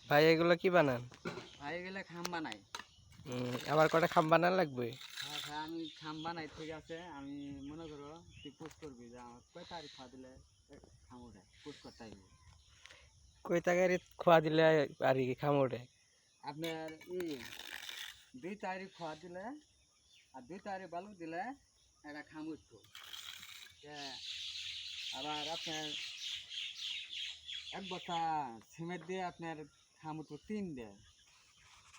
ভাই এগুলো কি বানান? ভাই গেলে খাম বানাই। আমার কটা খাম বানান লাগবে। হ্যাঁ ভাই আমি খাম বানাই, ঠিক আছে। আমি মনে করো তুই পোস্ট করবি যে আমার কয় তারিখ খাওয়া দিলে খাম ওঠে, পোস্ট করতে হইব। কই তাগারি খোয়া দিলে আর কি খাম ওঠে? আপনার 2 তারিখ খাওয়া দিলে আর 2 তারিখ বালু দিলে একটা খাম উঠবো। আবার আপনার 1 বস্তা সিমেন্ট দিয়ে আপনার খাম উঠবো 3 দিয়ে।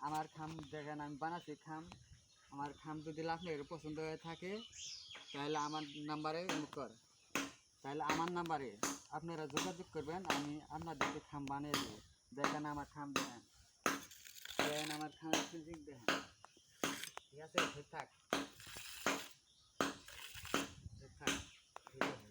আমার খাম দেখেন আমি বানাচ্ছি খাম। আমার খাম যদি আপনার পছন্দ হয়ে থাকে তাহলে আমার নাম্বারে কর, তাহলে আমার নাম্বারে আপনারা যোগাযোগ করবেন, আমি আপনাদেরকে খাম বানিয়ে দেবো। দেখেন আমার খাম, দেখেন দেখেন আমার খামের ফিনিশিং দেখেন, ঠিক আছে। ঠিকঠাক ঠিকঠাক ঠিক আছে।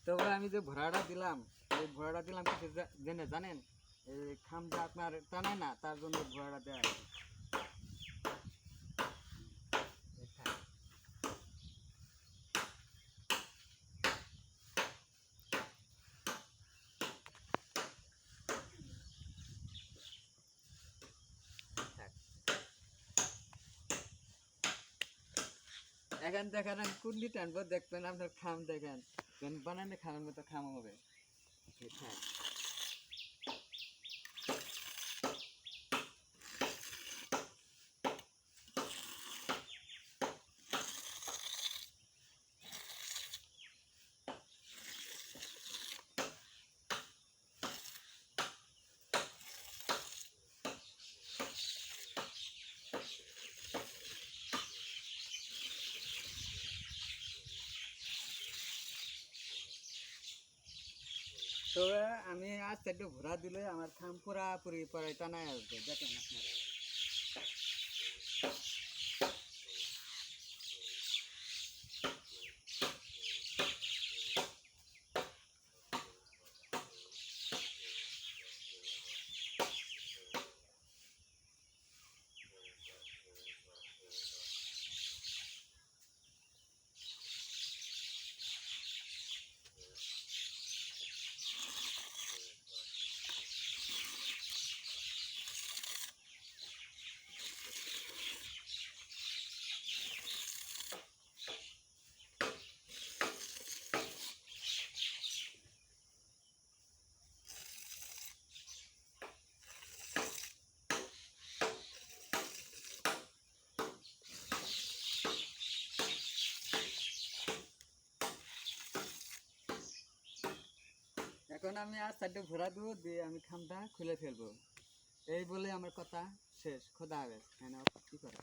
তবে আমি যে ভরাটা দিলাম, এই ভরাটা দিলাম কিছু জেনে জানেন, এই খামটা আপনার টানায় না, তার জন্য ভরাটা দেওয়া আছে। এখন দেখেন আমি কুন্ডি টানবো, দেখবেন আপনার খাম দেখেন বানানো খামের মতো খাম হবে। ঠিকঠাক তবে আমি আজ একটু ঘোরা দিলে আমার খাম পুরাপুরি পরে টানায় আসবে, দেখেন আপনারা। এখন আমি আর চারটে ঘোরা দেবো, দিয়ে আমি খামটা খুলে ফেলবো। এই বলে আমার কথা শেষ। খোদা হাফেজ। হ্যাঁ, কি করে।